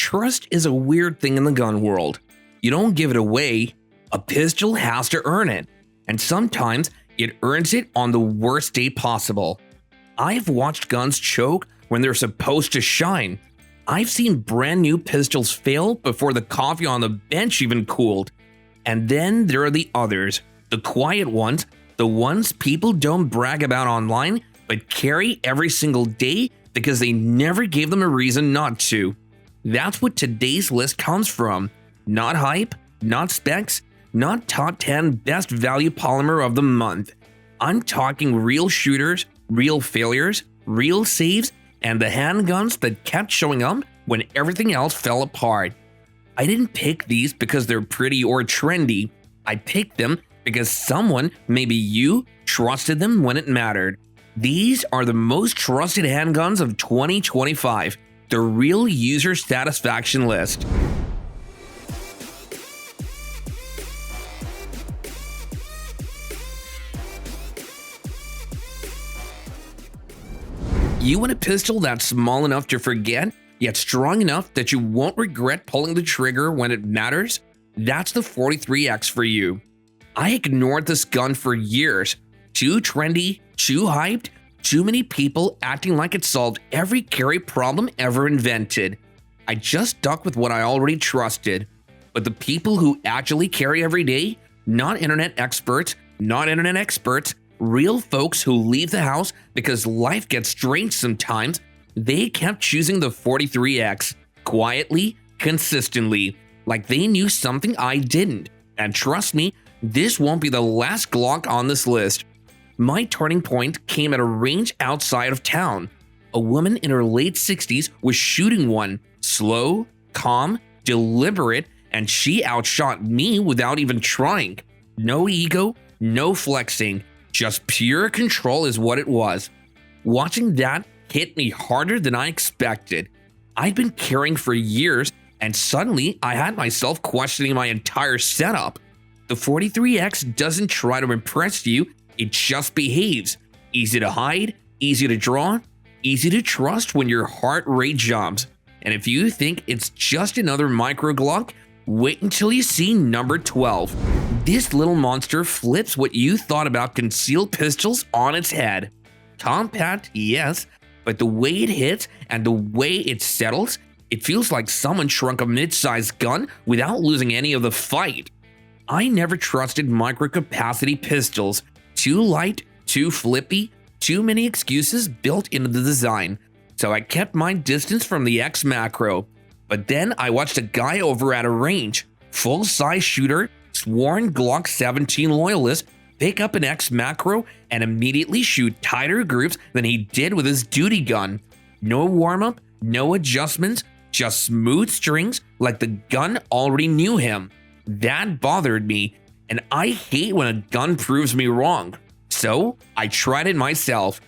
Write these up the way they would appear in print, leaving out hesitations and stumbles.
Trust is a weird thing in the gun world. You don't give it away, a pistol has to earn it, and sometimes it earns it on the worst day possible. I've watched guns choke when they're supposed to shine. I've seen brand new pistols fail before the coffee on the bench even cooled. And then there are the others, the quiet ones, the ones people don't brag about online but carry every single day because they never gave them a reason not to. That's what today's list comes from. Not hype, not specs, not top 10 best value polymer of the month. I'm talking real shooters, real failures, real saves, and the handguns that kept showing up when everything else fell apart. I didn't pick these because they're pretty or trendy. I picked them because someone, maybe you, trusted them when it mattered. These are the most trusted handguns of 2025, the real user satisfaction list. You want a pistol that's small enough to forget, yet strong enough that you won't regret pulling the trigger when it matters? That's the 43X for you. I ignored this gun for years. Too trendy, too hyped, too many people acting like it solved every carry problem ever invented. I just stuck with what I already trusted. But the people who actually carry every day, not internet experts, real folks who leave the house because life gets strange sometimes, they kept choosing the 43X, quietly, consistently, like they knew something I didn't. And trust me, this won't be the last Glock on this list. My turning point came at a range outside of town. A woman in her late 60s was shooting one, slow, calm, deliberate, and she outshot me without even trying. No ego, no flexing, just pure control is what it was. Watching that hit me harder than I expected. I'd been carrying for years, and suddenly I had myself questioning my entire setup. The 43X doesn't try to impress you, it just behaves. Easy to hide, easy to draw, easy to trust when your heart rate jumps. And if you think it's just another micro Glock, wait until you see number 12. This little monster flips what you thought about concealed pistols on its head. Compact, yes, but the way it hits and the way it settles, it feels like someone shrunk a mid-sized gun without losing any of the fight. I never trusted micro-capacity pistols. Too light, too flippy, too many excuses built into the design. So I kept my distance from the XMacro. But then I watched a guy over at a range, full-size shooter, sworn Glock 17 loyalist, pick up an XMacro and immediately shoot tighter groups than he did with his duty gun. No warm-up, no adjustments, just smooth strings like the gun already knew him. That bothered me, and I hate when a gun proves me wrong. So I tried it myself.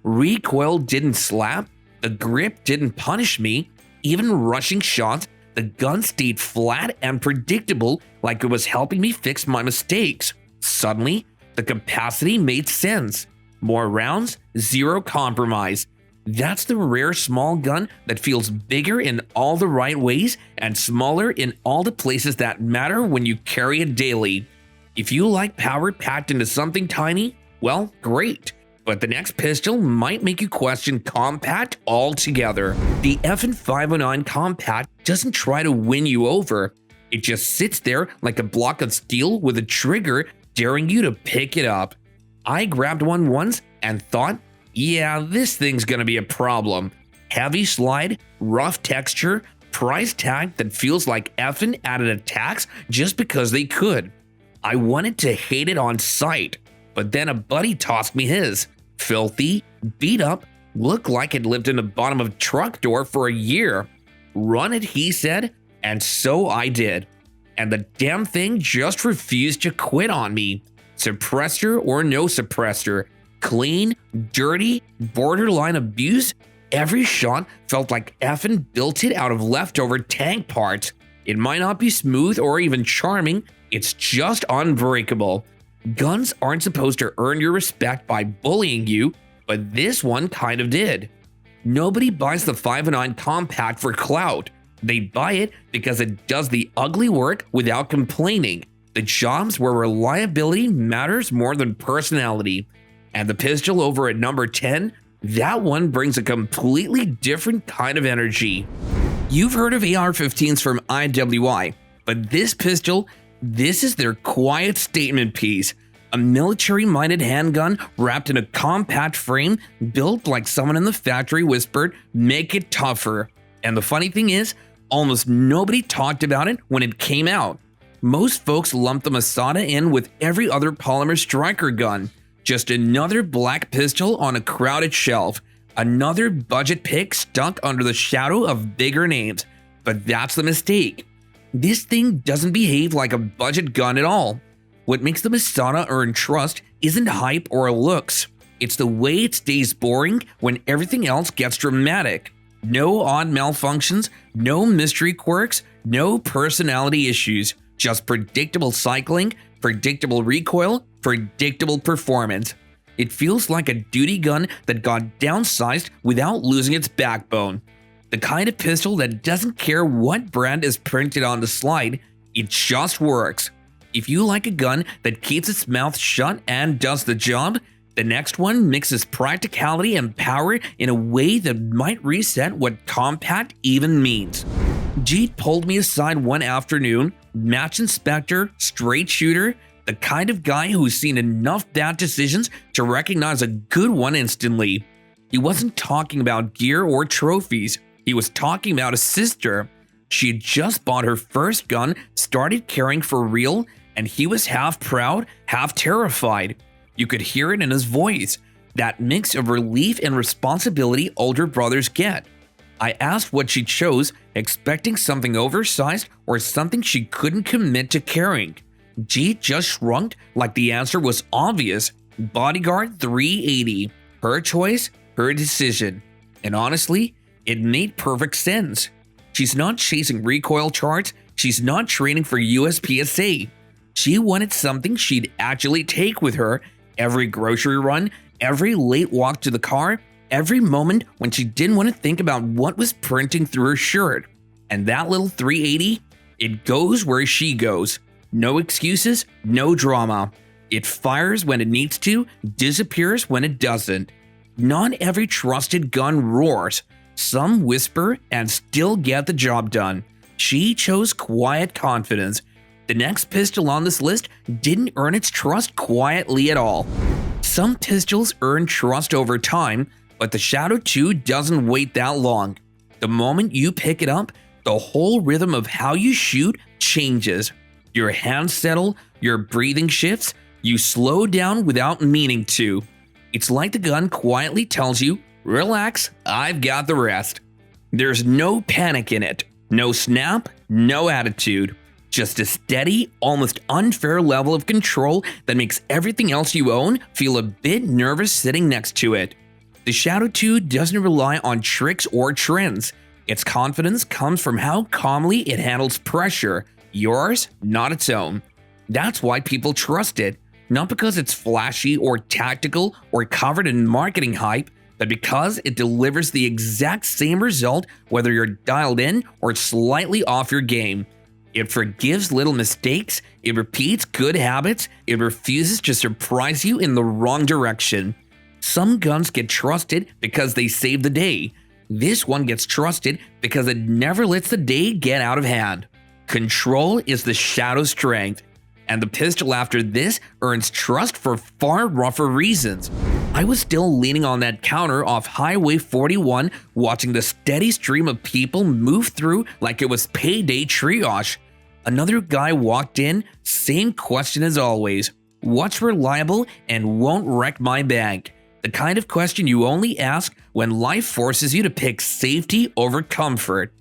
Recoil didn't slap, the grip didn't punish me, even rushing shots, the gun stayed flat and predictable like it was helping me fix my mistakes. Suddenly, the capacity made sense. More rounds, zero compromise. That's the rare small gun that feels bigger in all the right ways and smaller in all the places that matter when you carry it daily. If you like power packed into something tiny, well, great. But the next pistol might make you question compact altogether. The FN 509 compact doesn't try to win you over. It just sits there like a block of steel with a trigger daring you to pick it up. I grabbed one once and thought, yeah, this thing's gonna be a problem. Heavy slide, rough texture, price tag that feels like FN added a tax just because they could. I wanted to hate it on sight, but then a buddy tossed me his. Filthy, beat up, looked like it lived in the bottom of a truck door for a year. Run it, he said, and so I did. And the damn thing just refused to quit on me. Suppressor or no suppressor, clean, dirty, borderline abuse, every shot felt like effing built it out of leftover tank parts. It might not be smooth or even charming, it's just unbreakable. Guns aren't supposed to earn your respect by bullying you, but this one kind of did. Nobody buys the 509 compact for clout. They buy it because it does the ugly work without complaining. The jobs where reliability matters more than personality. And the pistol over at number 10, that one brings a completely different kind of energy. You've heard of AR-15s from IWI, but this pistol, this is their quiet statement piece. A military-minded handgun wrapped in a compact frame built like someone in the factory whispered, "Make it tougher." And the funny thing is, almost nobody talked about it when it came out. Most folks lumped the Masada in with every other polymer striker gun. Just another black pistol on a crowded shelf. Another budget pick stuck under the shadow of bigger names. But that's the mistake. This thing doesn't behave like a budget gun at all. What makes the Masada earn trust isn't hype or looks. It's the way it stays boring when everything else gets dramatic. No odd malfunctions, no mystery quirks, no personality issues. Just predictable cycling, predictable recoil, predictable performance. It feels like a duty gun that got downsized without losing its backbone. The kind of pistol that doesn't care what brand is printed on the slide, it just works. If you like a gun that keeps its mouth shut and does the job, the next one mixes practicality and power in a way that might reset what compact even means. Jeet pulled me aside one afternoon, match inspector, straight shooter, the kind of guy who's seen enough bad decisions to recognize a good one instantly. He wasn't talking about gear or trophies, he was talking about a sister. She had just bought her first gun, started carrying for real, and he was half proud, half terrified. You could hear it in his voice, that mix of relief and responsibility older brothers get. I asked what she chose, expecting something oversized or something she couldn't commit to carrying. Jeet just shrugged like the answer was obvious. Bodyguard 380. Her choice, her decision. And honestly, it made perfect sense. She's not chasing recoil charts, she's not training for USPSA. She wanted something she'd actually take with her every grocery run, every late walk to the car, every moment when she didn't want to think about what was printing through her shirt. And that little 380, it goes where she goes. No excuses, no drama. It fires when it needs to, disappears when it doesn't. Not every trusted gun roars. Some whisper and still get the job done. She chose quiet confidence. The next pistol on this list didn't earn its trust quietly at all. Some pistols earn trust over time, but the Shadow 2 doesn't wait that long. The moment you pick it up, the whole rhythm of how you shoot changes. Your hands settle, your breathing shifts, you slow down without meaning to. It's like the gun quietly tells you, relax, I've got the rest. There's no panic in it, no snap, no attitude. Just a steady, almost unfair level of control that makes everything else you own feel a bit nervous sitting next to it. The Shadow 2 doesn't rely on tricks or trends. Its confidence comes from how calmly it handles pressure, yours, not its own. That's why people trust it, not because it's flashy or tactical or covered in marketing hype, but because it delivers the exact same result whether you're dialed in or slightly off your game. It forgives little mistakes, it repeats good habits, it refuses to surprise you in the wrong direction. Some guns get trusted because they save the day. This one gets trusted because it never lets the day get out of hand. Control is the Shadow's strength, and the pistol after this earns trust for far rougher reasons. I was still leaning on that counter off Highway 41, watching the steady stream of people move through like it was payday triage. Another guy walked in, same question as always. What's reliable and won't wreck my bank? The kind of question you only ask when life forces you to pick safety over comfort.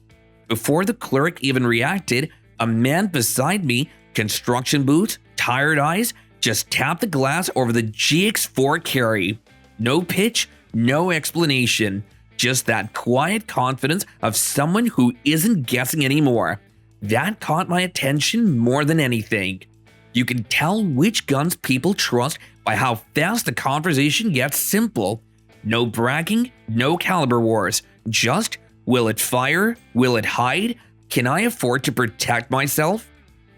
Before the clerk even reacted, a man beside me, construction boots, tired eyes, just tapped the glass over the GX4 Carry. No pitch, no explanation. Just that quiet confidence of someone who isn't guessing anymore. That caught my attention more than anything. You can tell which guns people trust by how fast the conversation gets simple. No bragging, no caliber wars. Just, will it fire? Will it hide? Can I afford to protect myself?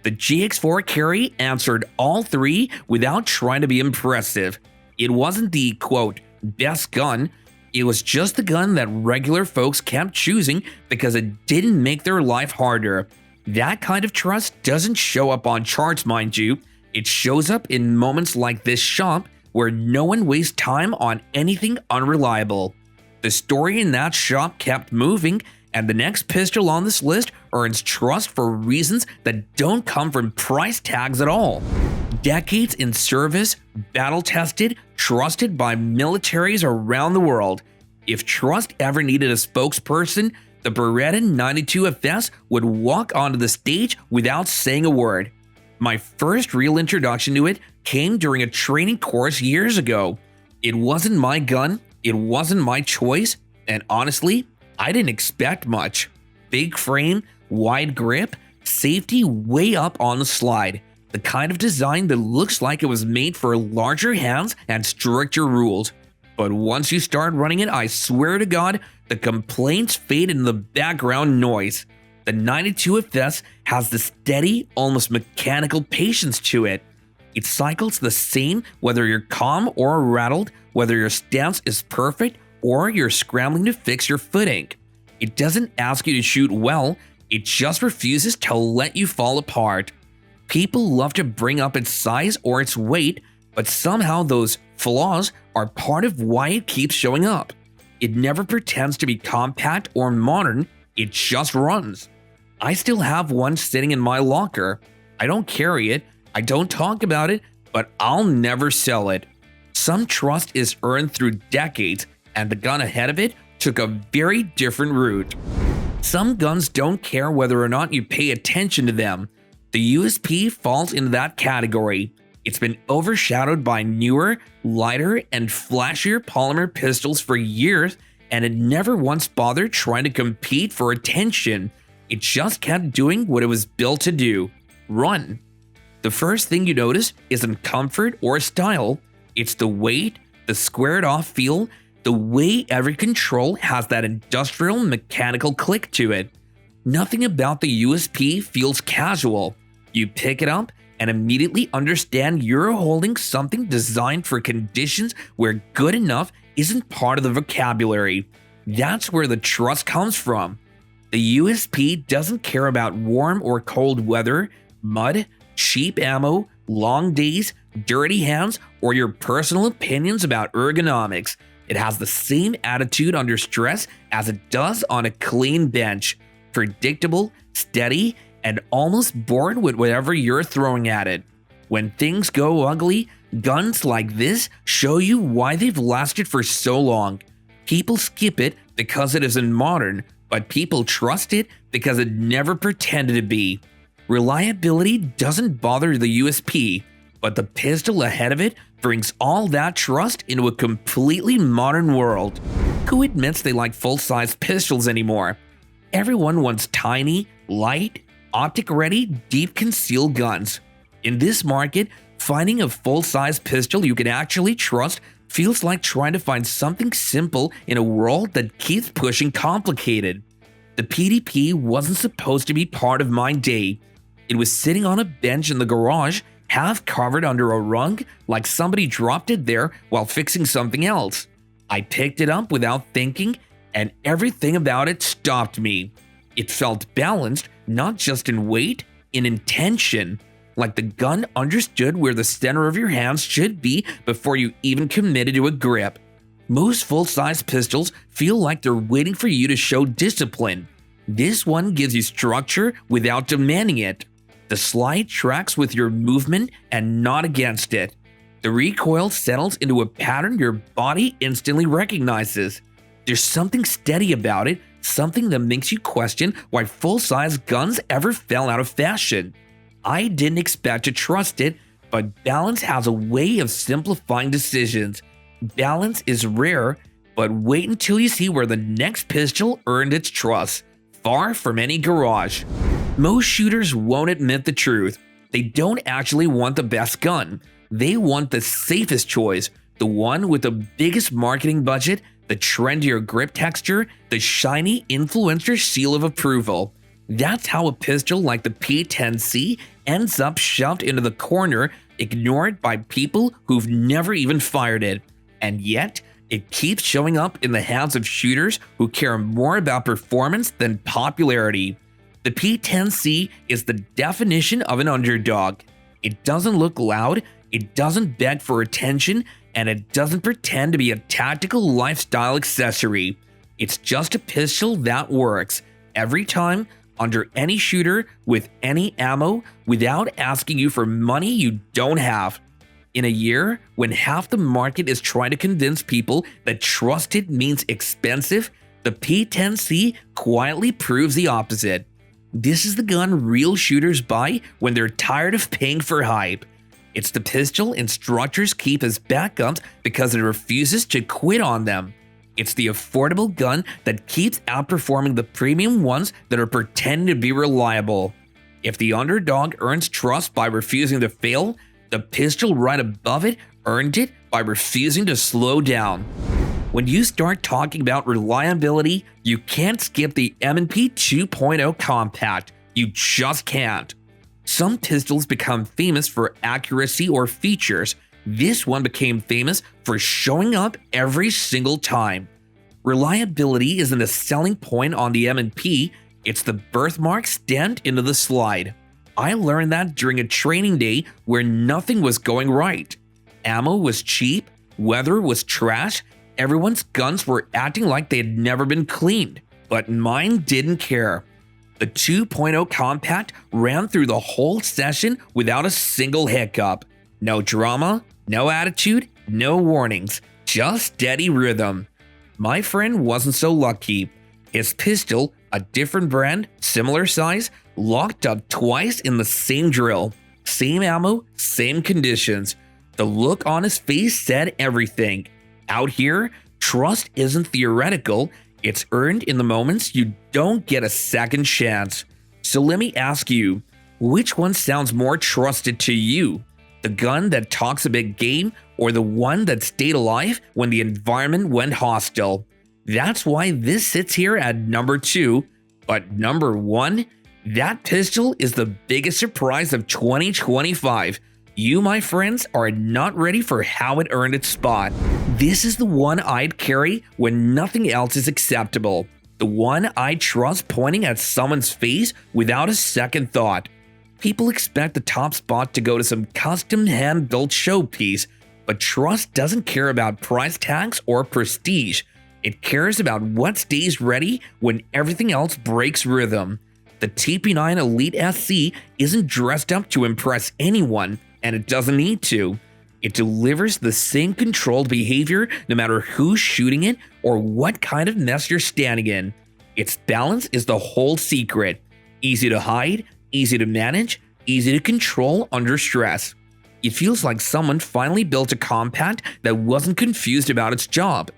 The GX4 Carry answered all three without trying to be impressive. It wasn't the, quote, best gun. It was just the gun that regular folks kept choosing because it didn't make their life harder. That kind of trust doesn't show up on charts, mind you. It shows up in moments like this shop where no one wastes time on anything unreliable. The story in that shop kept moving, and the next pistol on this list earns trust for reasons that don't come from price tags at all. Decades in service, battle-tested, trusted by militaries around the world. If trust ever needed a spokesperson, the Beretta 92FS would walk onto the stage without saying a word. My first real introduction to it came during a training course years ago. It wasn't my gun, it wasn't my choice, and honestly, I didn't expect much. Big frame, wide grip, safety way up on the slide. The kind of design that looks like it was made for larger hands and stricter rules. But once you start running it, I swear to God, the complaints fade into the background noise. The 92FS has the steady, almost mechanical patience to it. It cycles the same whether you're calm or rattled, whether your stance is perfect or you're scrambling to fix your footing. It doesn't ask you to shoot well, it just refuses to let you fall apart. People love to bring up its size or its weight, but somehow those flaws are part of why it keeps showing up. It never pretends to be compact or modern, it just runs. I still have one sitting in my locker. I don't carry it, I don't talk about it, but I'll never sell it. Some trust is earned through decades, and the gun ahead of it took a very different route. Some guns don't care whether or not you pay attention to them. The USP falls into that category. It's been overshadowed by newer, lighter, and flashier polymer pistols for years, and it never once bothered trying to compete for attention. It just kept doing what it was built to do: run. The first thing you notice isn't comfort or style, it's the weight, the squared off feel, the way every control has that industrial mechanical click to it. Nothing about the USP feels casual. You pick it up and immediately understand you're holding something designed for conditions where good enough isn't part of the vocabulary. That's where the trust comes from. The USP doesn't care about warm or cold weather, mud, cheap ammo, long days, dirty hands, or your personal opinions about ergonomics. It has the same attitude under stress as it does on a clean bench. Predictable, steady, and almost bored with whatever you're throwing at it. When things go ugly, guns like this show you why they've lasted for so long. People skip it because it isn't modern, but people trust it because it never pretended to be. Reliability doesn't bother the USP, but the pistol ahead of it brings all that trust into a completely modern world. Who admits they like full-size pistols anymore? Everyone wants tiny, light, optic-ready, deep concealed guns. In this market, finding a full-size pistol you can actually trust feels like trying to find something simple in a world that keeps pushing complicated. The PDP wasn't supposed to be part of my day. It was sitting on a bench in the garage, half covered under a rug, like somebody dropped it there while fixing something else. I picked it up without thinking, and everything about it stopped me. It felt balanced, not just in weight, in intention. Like the gun understood where the center of your hands should be before you even committed to a grip. Most full-size pistols feel like they're waiting for you to show discipline. This one gives you structure without demanding it. The slide tracks with your movement and not against it. The recoil settles into a pattern your body instantly recognizes. There's something steady about it, something that makes you question why full-size guns ever fell out of fashion. I didn't expect to trust it, but balance has a way of simplifying decisions. Balance is rare, but wait until you see where the next pistol earned its trust, far from any garage. Most shooters won't admit the truth. They don't actually want the best gun. They want the safest choice, the one with the biggest marketing budget, the trendier grip texture, the shiny influencer seal of approval. That's how a pistol like the P10C ends up shoved into the corner, ignored by people who've never even fired it. And yet, it keeps showing up in the hands of shooters who care more about performance than popularity. The P10C is the definition of an underdog. It doesn't look loud, it doesn't beg for attention, and it doesn't pretend to be a tactical lifestyle accessory. It's just a pistol that works every time, under any shooter, with any ammo, without asking you for money you don't have. In a year when half the market is trying to convince people that trusted means expensive, the P10C quietly proves the opposite. This is the gun real shooters buy when they're tired of paying for hype. It's the pistol instructors keep as backups because it refuses to quit on them. It's the affordable gun that keeps outperforming the premium ones that are pretending to be reliable. If the underdog earns trust by refusing to fail, the pistol right above it earned it by refusing to slow down. When you start talking about reliability, you can't skip the M&P 2.0 Compact. You just can't. Some pistols become famous for accuracy or features. This one became famous for showing up every single time. Reliability isn't a selling point on the M&P, it's the birthmark stamped into the slide. I learned that during a training day where nothing was going right. Ammo was cheap, weather was trash, everyone's guns were acting like they had never been cleaned, but mine didn't care. The 2.0 Compact ran through the whole session without a single hiccup. No drama, no attitude, no warnings, just steady rhythm. My friend wasn't so lucky. His pistol, a different brand, similar size, locked up twice in the same drill. Same ammo, same conditions. The look on his face said everything. Out here, trust isn't theoretical, it's earned in the moments you don't get a second chance. So let me ask you, which one sounds more trusted to you? The gun that talks a big game, or the one that stayed alive when the environment went hostile? That's why this sits here at number 2. But number 1? That pistol is the biggest surprise of 2025. You, my friends, are not ready for how it earned its spot. This is the one I'd carry when nothing else is acceptable. The one I trust pointing at someone's face without a second thought. People expect the top spot to go to some custom hand-built showpiece, but trust doesn't care about price tags or prestige. It cares about what stays ready when everything else breaks rhythm. The TP9 Elite SC isn't dressed up to impress anyone, and it doesn't need to. It delivers the same controlled behavior no matter who's shooting it or what kind of mess you're standing in. Its balance is the whole secret. Easy to hide, easy to manage, easy to control under stress. It feels like someone finally built a compact that wasn't confused about its job.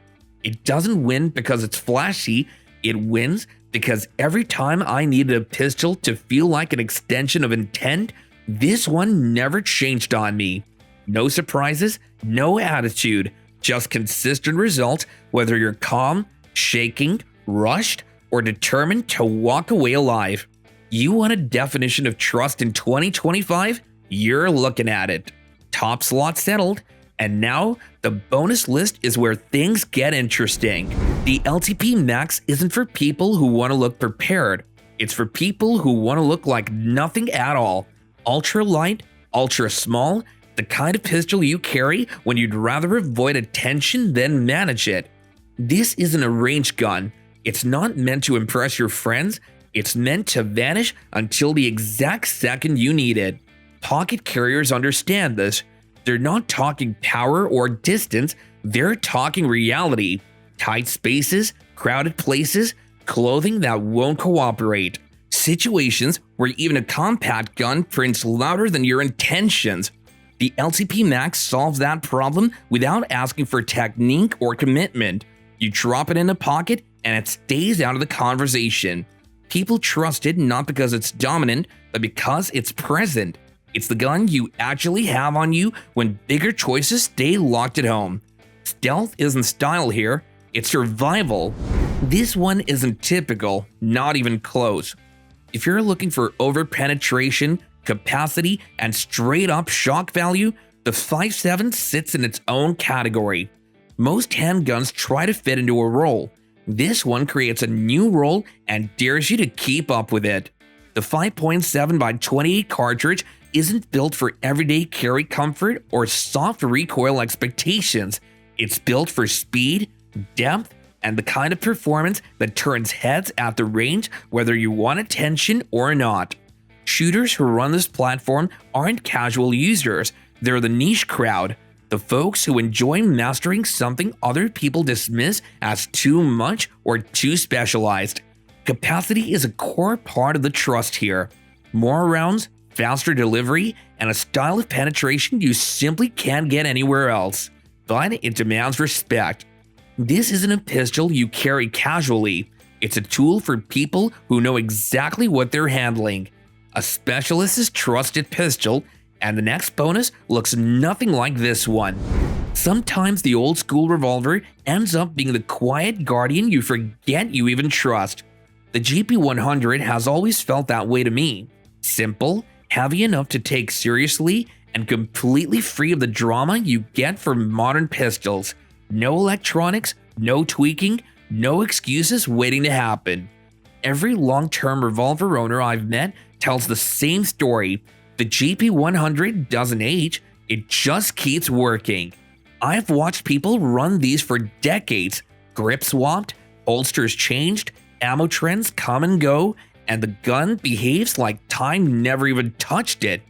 It doesn't win because it's flashy, it wins because every time I needed a pistol to feel like an extension of intent, this one never changed on me. No surprises, no attitude, just consistent results whether you're calm, shaking, rushed, or determined to walk away alive. You want a definition of trust in 2025? You're looking at it. Top slot settled, and now the bonus list is where things get interesting. The LTP Max isn't for people who want to look prepared. It's for people who want to look like nothing at all. Ultra light, ultra small, the kind of pistol you carry when you'd rather avoid attention than manage it. This isn't a range gun. It's not meant to impress your friends. It's meant to vanish until the exact second you need it. Pocket carriers understand this. They're not talking power or distance, they're talking reality. Tight spaces, crowded places, clothing that won't cooperate. Situations where even a compact gun prints louder than your intentions. The LTP Max solves that problem without asking for technique or commitment. You drop it in a pocket and it stays out of the conversation. People trust it not because it's dominant, but because it's present. It's the gun you actually have on you when bigger choices stay locked at home. Stealth isn't style here, it's survival. This one isn't typical, not even close. If you're looking for over-penetration, capacity, and straight-up shock value, the 5.7 sits in its own category. Most handguns try to fit into a role. This one creates a new role and dares you to keep up with it. The 5.7x28 cartridge isn't built for everyday carry comfort or soft recoil expectations. It's built for speed, depth, and the kind of performance that turns heads at the range whether you want attention or not. Shooters who run this platform aren't casual users, they're the niche crowd, the folks who enjoy mastering something other people dismiss as too much or too specialized. Capacity is a core part of the trust here. More rounds, faster delivery, and a style of penetration you simply can't get anywhere else. But it demands respect. This isn't a pistol you carry casually. It's a tool for people who know exactly what they're handling. A specialist's trusted pistol, and the next bonus looks nothing like this one. Sometimes the old school revolver ends up being the quiet guardian you forget you even trust. The GP100 has always felt that way to me. Simple, heavy enough to take seriously, and completely free of the drama you get from modern pistols. No electronics, no tweaking, no excuses waiting to happen. Every long-term revolver owner I've met tells the same story. The GP100 doesn't age, it just keeps working. I've watched people run these for decades, grip swapped, holsters changed, ammo trends come and go, and the gun behaves like time never even touched it.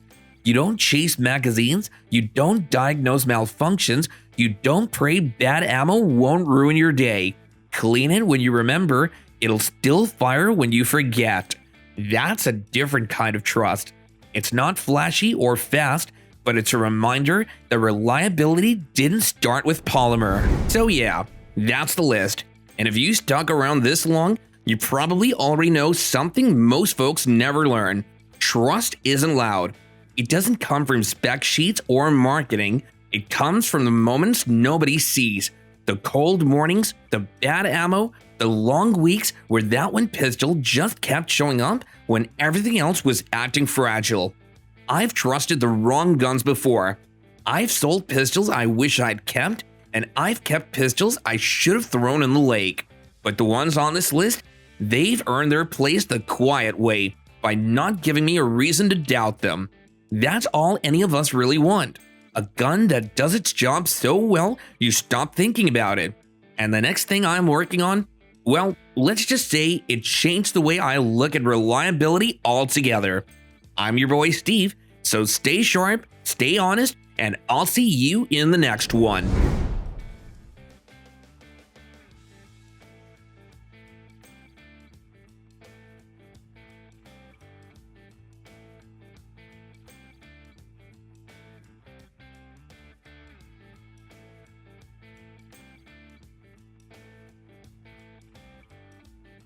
You don't chase magazines, you don't diagnose malfunctions, you don't pray bad ammo won't ruin your day. Clean it when you remember, it'll still fire when you forget. That's a different kind of trust. It's not flashy or fast, but it's a reminder that reliability didn't start with polymer. So yeah, that's the list. And if you stuck around this long, you probably already know something most folks never learn. Trust isn't loud. It doesn't come from spec sheets or marketing. It comes from the moments nobody sees. The cold mornings, the bad ammo, the long weeks where that one pistol just kept showing up when everything else was acting fragile. I've trusted the wrong guns before. I've sold pistols I wish I'd kept, and I've kept pistols I should have thrown in the lake. But the ones on this list, they've earned their place the quiet way by not giving me a reason to doubt them. That's all any of us really want. A gun that does its job so well you stop thinking about it. And the next thing I'm working on, well, let's just say it changed the way I look at reliability altogether. I'm your boy Steve, so stay sharp, stay honest, and I'll see you in the next one.